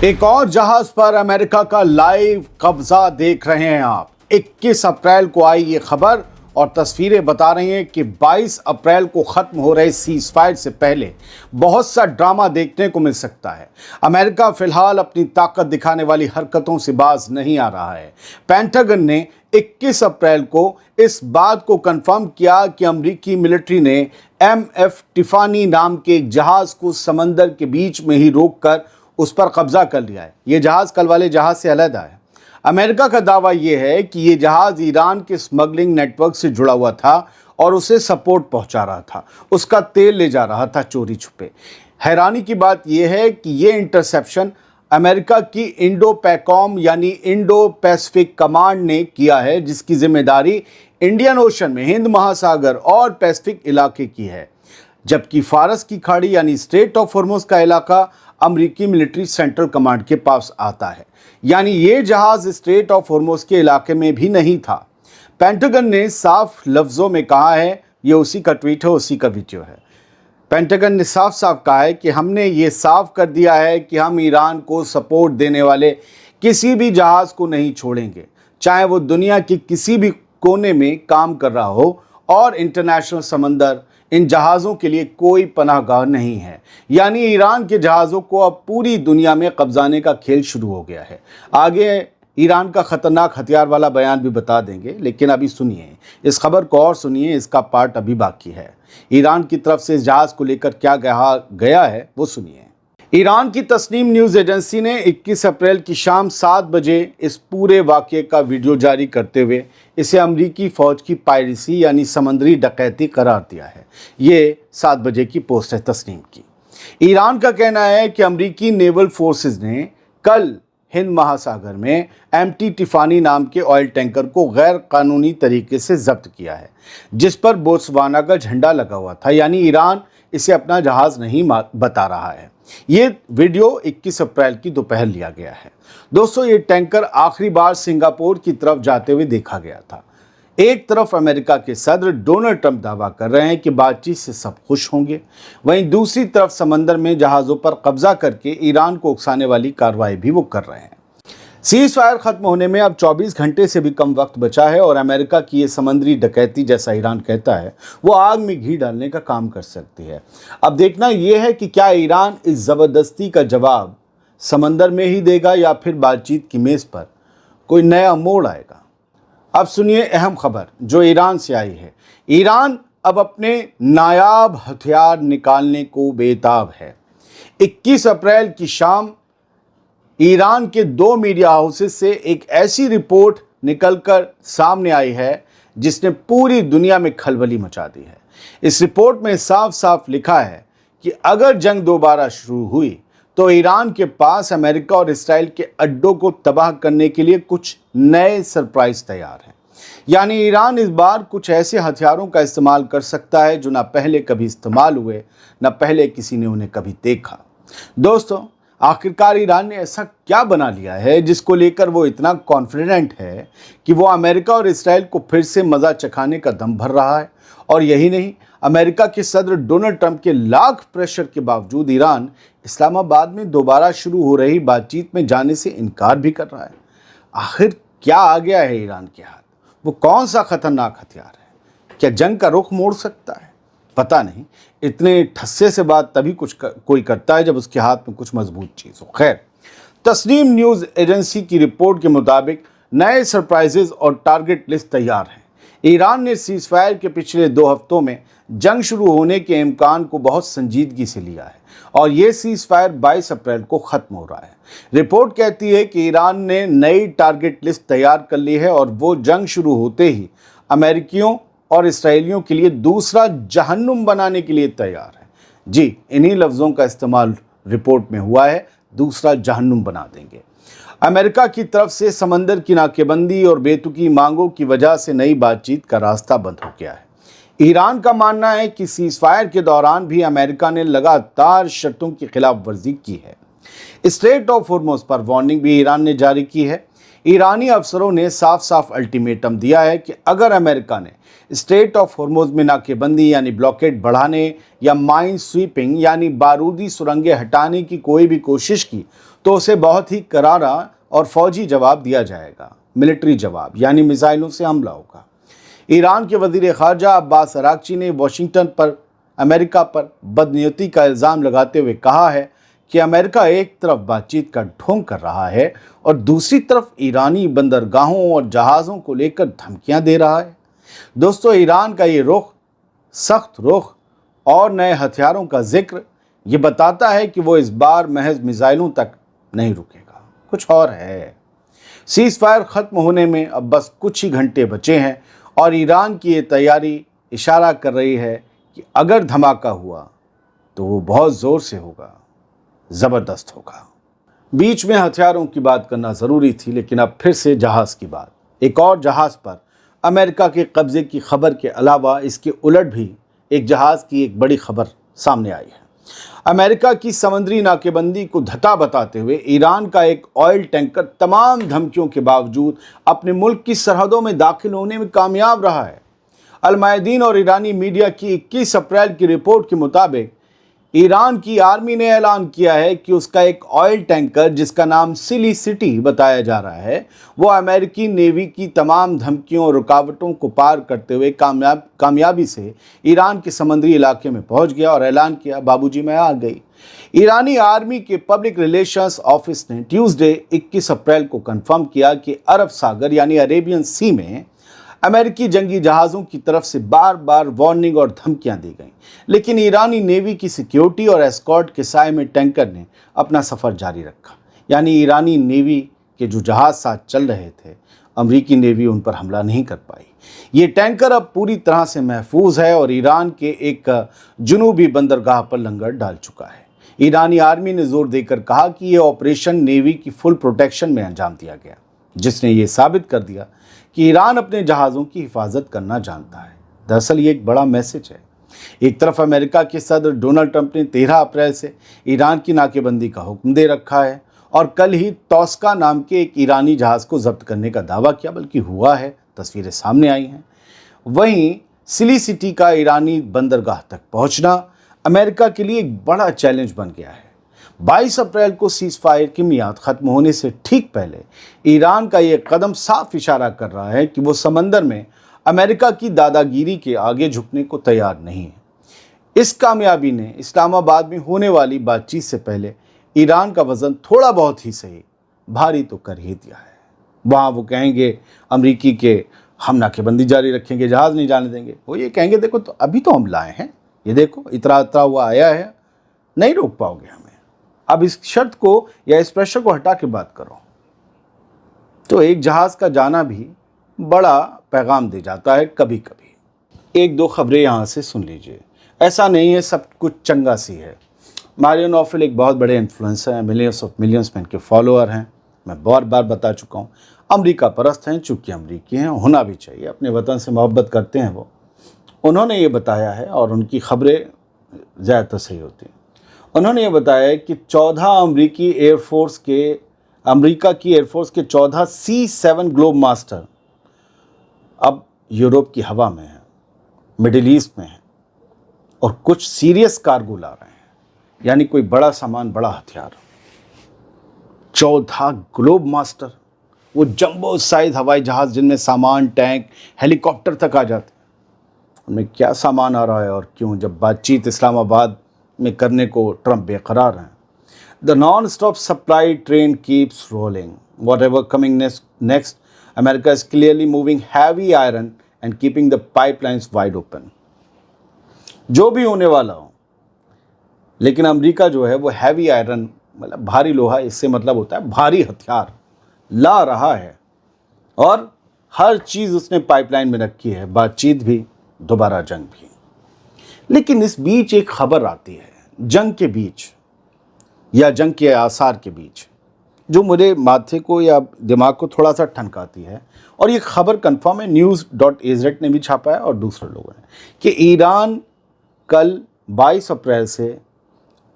एक और जहाज पर अमेरिका का लाइव कब्जा देख रहे हैं आप। 21 अप्रैल को आई ये खबर और तस्वीरें बता रही हैं कि 22 अप्रैल को खत्म हो रहे सीज फायर से पहले बहुत सा ड्रामा देखने को मिल सकता है। अमेरिका फिलहाल अपनी ताकत दिखाने वाली हरकतों से बाज नहीं आ रहा है। पेंटागन ने 21 अप्रैल को इस बात को कंफर्म किया कि अमेरिकी मिलिट्री ने MF टिफानी नाम के एक जहाज को समंदर के बीच में ही रोककर उस पर कब्जा कर लिया है। ये जहाज कल वाले जहाज से अलग है। अमेरिका का दावा यह है कि ये जहाज ईरान के स्मगलिंग नेटवर्क से जुड़ा हुआ था और उसे सपोर्ट पहुंचा रहा था, उसका तेल ले जा रहा था चोरी छुपे। हैरानी की बात यह है कि ये इंटरसेप्शन अमेरिका की इंडो पैकॉम यानी इंडो पैसिफिक कमांड ने किया है, जिसकी जिम्मेदारी इंडियन ओशन में हिंद महासागर और पैसिफिक इलाके की है, जबकि फारस की खाड़ी यानी स्ट्रेट ऑफ हॉर्मुज का इलाका अमेरिकी मिलिट्री सेंट्रल कमांड के पास आता है। यानी ये जहाज स्ट्रेट ऑफ हॉर्मुज के इलाके में भी नहीं था। पेंटागन ने साफ लफ्ज़ों में कहा है, ये उसी का ट्वीट है, उसी का वीडियो है। पेंटागन ने साफ साफ कहा है कि हमने ये साफ कर दिया है कि हम ईरान को सपोर्ट देने वाले किसी भी जहाज़ को नहीं छोड़ेंगे, चाहे वो दुनिया के किसी भी कोने में काम कर रहा हो, और इंटरनेशनल समंदर इन जहाज़ों के लिए कोई पनाहगाह नहीं है। यानी ईरान के जहाज़ों को अब पूरी दुनिया में कब्जाने का खेल शुरू हो गया है। आगे ईरान का ख़तरनाक हथियार वाला बयान भी बता देंगे, लेकिन अभी सुनिए इस खबर को और सुनिए, इसका पार्ट अभी बाकी है। ईरान की तरफ से इस जहाज़ को लेकर क्या कहा गया है वो सुनिए। ईरान की तस्नीम न्यूज़ एजेंसी ने 21 अप्रैल की शाम 7 बजे इस पूरे वाक़ये का वीडियो जारी करते हुए इसे अमरीकी फ़ौज की पायरेसी यानी समंदरी डकैती करार दिया है। ये 7 बजे की पोस्ट है तस्नीम की। ईरान का कहना है कि अमरीकी नेवल फोर्सेस ने कल हिंद महासागर में MT टिफानी नाम के ऑयल टैंकर को गैर कानूनी तरीके से जब्त किया है, जिस पर बोत्सवाना का झंडा लगा हुआ था। यानी ईरान इसे अपना जहाज़ नहीं बता रहा है। ये वीडियो 21 अप्रैल की दोपहर लिया गया है। दोस्तों, ये टैंकर आखिरी बार सिंगापुर की तरफ जाते हुए देखा गया था। एक तरफ अमेरिका के सदर डोनाल्ड ट्रंप दावा कर रहे हैं कि बातचीत से सब खुश होंगे, वहीं दूसरी तरफ समंदर में जहाज़ों पर कब्जा करके ईरान को उकसाने वाली कार्रवाई भी वो कर रहे हैं। सीज फायर खत्म होने में अब 24 घंटे से भी कम वक्त बचा है और अमेरिका की ये समंदरी डकैती, जैसा ईरान कहता है, वो आग में घी डालने का काम कर सकती है। अब देखना यह है कि क्या ईरान इस ज़बरदस्ती का जवाब समंदर में ही देगा या फिर बातचीत की मेज़ पर कोई नया मोड़ आएगा। अब सुनिए अहम खबर जो ईरान से आई है। ईरान अब अपने नायाब हथियार निकालने को बेताब है। 21 अप्रैल की शाम ईरान के 2 मीडिया हाउसेस से एक ऐसी रिपोर्ट निकलकर सामने आई है जिसने पूरी दुनिया में खलबली मचा दी है। इस रिपोर्ट में साफ साफ लिखा है कि अगर जंग दोबारा शुरू हुई तो ईरान के पास अमेरिका और इसराइल के अड्डों को तबाह करने के लिए कुछ नए सरप्राइज तैयार हैं। यानी ईरान इस बार कुछ ऐसे हथियारों का इस्तेमाल कर सकता है जो ना पहले कभी इस्तेमाल हुए, ना पहले किसी ने उन्हें कभी देखा। दोस्तों, आखिरकार ईरान ने ऐसा क्या बना लिया है जिसको लेकर वो इतना कॉन्फिडेंट है कि वो अमेरिका और इसराइल को फिर से मज़ा चखाने का दम भर रहा है। और यही नहीं, अमेरिका के सदर डोनाल्ड ट्रंप के लाख प्रेशर के बावजूद ईरान इस्लामाबाद में दोबारा शुरू हो रही बातचीत में जाने से इनकार भी कर रहा है। आखिर क्या आ गया है ईरान के हाथ? वो कौन सा खतरनाक हथियार है? क्या जंग का रुख मोड़ सकता है? पता नहीं। इतने ठस्से से बात तभी कोई करता है जब उसके हाथ में कुछ मजबूत चीज़ हो। खैर, तस्नीम न्यूज़ एजेंसी की रिपोर्ट के मुताबिक नए सरप्राइजेज और टारगेट लिस्ट तैयार हैं। ईरान ने सीज फायर के पिछले 2 हफ्तों में जंग शुरू होने के इम्कान को बहुत संजीदगी से लिया है और ये सीज फायर 22 अप्रैल को ख़त्म हो रहा है। रिपोर्ट कहती है कि ईरान ने नई टारगेट लिस्ट तैयार कर ली है और वो जंग शुरू होते ही अमेरिकियों और इसराइलियों के लिए दूसरा जहन्नुम बनाने के लिए तैयार है। जी, इन्हीं लफ्ज़ों का इस्तेमाल रिपोर्ट में हुआ है, दूसरा जहन्नुम बना देंगे। अमेरिका की तरफ से समंदर की नाकेबंदी और बेतुकी मांगों की वजह से नई बातचीत का रास्ता बंद हो गया है। ईरान का मानना है कि सीज फायर के दौरान भी अमेरिका ने लगातार शर्तों की खिलाफ वर्जी की है। स्ट्रेट ऑफ हॉर्मुज पर वार्निंग भी ईरान ने जारी की है। ईरानी अफसरों ने साफ साफ अल्टीमेटम दिया है कि अगर अमेरिका ने स्ट्रेट ऑफ हॉर्मुज़ में नाकेबंदी यानी ब्लॉकेड बढ़ाने या माइन स्वीपिंग यानी बारूदी सुरंगें हटाने की कोई भी कोशिश की तो उसे बहुत ही करारा और फौजी जवाब दिया जाएगा, मिलिट्री जवाब यानी मिसाइलों से हमला होगा। ईरान के वज़ीर ख़ारजा अब्बास अराग़ची ने वाशिंगटन पर अमेरिका पर बदनीयती का इल्ज़ाम लगाते हुए कहा है कि अमेरिका एक तरफ बातचीत का ढोंग कर रहा है और दूसरी तरफ ईरानी बंदरगाहों और जहाज़ों को लेकर धमकियां दे रहा है। दोस्तों, ईरान का ये रुख, सख्त रुख और नए हथियारों का जिक्र ये बताता है कि वो इस बार महज मिसाइलों तक नहीं रुकेगा, कुछ और है। सीज़ फायर ख़त्म होने में अब बस कुछ ही घंटे बचे हैं और ईरान की ये तैयारी इशारा कर रही है कि अगर धमाका हुआ तो वो बहुत ज़ोर से होगा, ज़बरदस्त होगा। बीच में हथियारों की बात करना ज़रूरी थी, लेकिन अब फिर से जहाज़ की बात। एक और जहाज़ पर अमेरिका के कब्ज़े की खबर के अलावा इसके उलट भी एक जहाज़ की एक बड़ी खबर सामने आई है। अमेरिका की समुद्री नाकेबंदी को धता बताते हुए ईरान का एक ऑयल टैंकर तमाम धमकियों के बावजूद अपने मुल्क की सरहदों में दाखिल होने में कामयाब रहा है। अल मायदीन और ईरानी मीडिया की 21 अप्रैल की रिपोर्ट के मुताबिक ईरान की आर्मी ने ऐलान किया है कि उसका एक ऑयल टैंकर जिसका नाम सिली सिटी बताया जा रहा है, वो अमेरिकी नेवी की तमाम धमकियों और रुकावटों को पार करते हुए कामयाबी से ईरान के समुद्री इलाके में पहुंच गया और ऐलान किया, बाबूजी मैं आ गई। ईरानी आर्मी के पब्लिक रिलेशंस ऑफिस ने ट्यूसडे 21 अप्रैल को कंफर्म किया कि अरब सागर यानी अरेबियन सी में अमेरिकी जंगी जहाज़ों की तरफ से बार बार वार्निंग और धमकियां दी गईं, लेकिन ईरानी नेवी की सिक्योरिटी और एस्कॉर्ट के साए में टैंकर ने अपना सफ़र जारी रखा। यानी ईरानी नेवी के जो जहाज़ साथ चल रहे थे, अमेरिकी नेवी उन पर हमला नहीं कर पाई। ये टैंकर अब पूरी तरह से महफूज है और ईरान के एक जुनूबी बंदरगाह पर लंगर डाल चुका है। ईरानी आर्मी ने जोर देकर कहा कि ये ऑपरेशन नेवी की फुल प्रोटेक्शन में अंजाम दिया गया, जिसने ये साबित कर दिया कि ईरान अपने जहाज़ों की हिफाजत करना जानता है। दरअसल ये एक बड़ा मैसेज है। एक तरफ अमेरिका के सदर डोनाल्ड ट्रंप ने 13 अप्रैल से ईरान की नाकेबंदी का हुक्म दे रखा है और कल ही तौस्का नाम के एक ईरानी जहाज़ को जब्त करने का दावा किया, बल्कि हुआ है, तस्वीरें सामने आई हैं। वहीं सिली सिटी का ईरानी बंदरगाह तक पहुंचना अमेरिका के लिए एक बड़ा चैलेंज बन गया है। 22 अप्रैल को सीज़ फायर की मियाद ख़त्म होने से ठीक पहले ईरान का ये कदम साफ इशारा कर रहा है कि वो समंदर में अमेरिका की दादागिरी के आगे झुकने को तैयार नहीं है। इस कामयाबी ने इस्लामाबाद में होने वाली बातचीत से पहले ईरान का वज़न थोड़ा बहुत ही सही भारी तो कर ही दिया है। वहाँ वो कहेंगे अमरीकी के हम नाकेबंदी जारी रखेंगे, जहाज़ नहीं जाने देंगे। वो ये कहेंगे देखो तो अभी तो हम लाए हैं, ये देखो इतरा हुआ आया है, नहीं रोक पाओगे हमें। अब इस शर्त को या इस प्रेशर को हटा के बात करो तो एक जहाज़ का जाना भी बड़ा पैगाम दे जाता है कभी कभी। एक दो खबरें यहाँ से सुन लीजिए। ऐसा नहीं है सब कुछ चंगा सी है। मारियो नौफल एक बहुत बड़े इन्फ्लुएंसर हैं, मिलियंस में इनके फॉलोअर हैं। मैं बहुत बार बता चुका हूँ, अमरीका परस्त हैं, चूँकि अमरीकी हैं, होना भी चाहिए, अपने वतन से मोहब्बत करते हैं वो। उन्होंने ये बताया है और उनकी खबरें ज़्यादातर सही होती हैं। उन्होंने ये बताया है कि 14 अमेरिका की एयरफोर्स के 14 C-7 ग्लोब मास्टर अब यूरोप की हवा में हैं, मिडिल ईस्ट में हैं और कुछ सीरियस कार्गो ला रहे हैं, यानी कोई बड़ा सामान, बड़ा हथियार। 14 ग्लोब मास्टर, वो जंबो साइज हवाई जहाज़ जिनमें सामान, टैंक, हेलीकॉप्टर तक आ जाते हैं। उनमें क्या सामान आ रहा है और क्यों, जब बातचीत इस्लामाबाद में करने को ट्रंप बेकरार हैं। The non-stop supply train keeps rolling. Whatever coming next, America is clearly moving heavy iron and keeping the pipelines wide open. जो भी होने वाला हो, लेकिन अमेरिका जो है वो हैवी आयरन मतलब भारी लोहा, इससे मतलब होता है भारी हथियार ला रहा है और हर चीज़ उसने पाइपलाइन में रखी है, बातचीत भी, दोबारा जंग भी। लेकिन इस बीच एक खबर आती है, जंग के बीच या जंग के आसार के बीच, जो मेरे माथे को या दिमाग को थोड़ा सा ठनकाती है। और ये खबर कंफर्म है, news.az ने भी छापा है और दूसरे लोगों ने, कि ईरान कल 22 अप्रैल से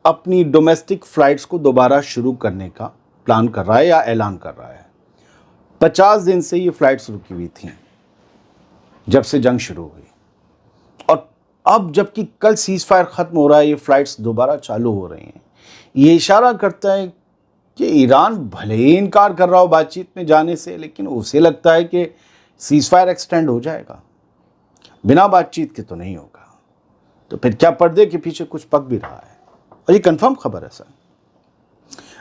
अपनी डोमेस्टिक फ़्लाइट्स को दोबारा शुरू करने का प्लान कर रहा है या ऐलान कर रहा है। 50 दिन से ये फ़्लाइट्स रुकी हुई थी। جب سے جنگ شروع ہوئی. اور اب جبکہ کل سیز فائر ختم ہو رہا ہے, یہ فلائٹس دوبارہ چالو ہو رہی ہیں, یہ اشارہ کرتا ہے کہ ایران بھلے ہی انکار کر رہا ہو بات چیت میں جانے سے, لیکن اسے لگتا ہے کہ سیز فائر ایکسٹینڈ ہو جائے گا, بنا بات چیت کے تو نہیں ہوگا. تو پھر کیا پردے کے پیچھے کچھ پک بھی رہا ہے, اور یہ کنفرم خبر ہے سر.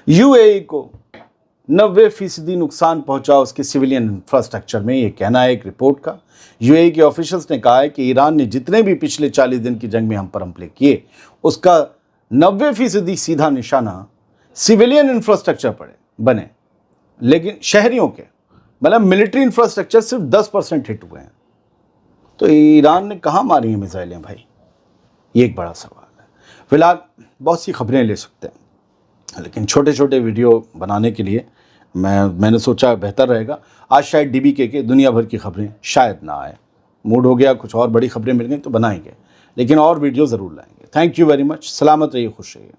یو اے ای کو 90% نقصان پہنچا اس کے سویلین انفراسٹرکچر میں, یہ کہنا ہے ایک رپورٹ کا. یو اے ای کے آفیشلز نے کہا ہے کہ ایران نے جتنے بھی پچھلے 40 دن کی جنگ میں ہم پر حملے کیے, اس کا 90% سیدھا نشانہ سویلین انفراسٹرکچر بنے, لیکن شہریوں کے مطلب ملٹری انفراسٹرکچر صرف 10% ہٹ ہوئے ہیں. تو ایران نے کہاں ماری ہیں میزائلیں بھائی, یہ ایک بڑا سوال ہے. فی الحال بہت سی خبریں لے سکتے ہیں, لیکن چھوٹے چھوٹے ویڈیو بنانے کے لیے میں نے سوچا بہتر رہے گا آج شاید ڈی بی کے دنیا بھر کی خبریں شاید نہ آئے, موڈ ہو گیا کچھ اور بڑی خبریں مل گئیں تو بنائیں گے, لیکن اور ویڈیو ضرور لائیں گے. Thank you very much. سلامت رہیے, خوش رہیے.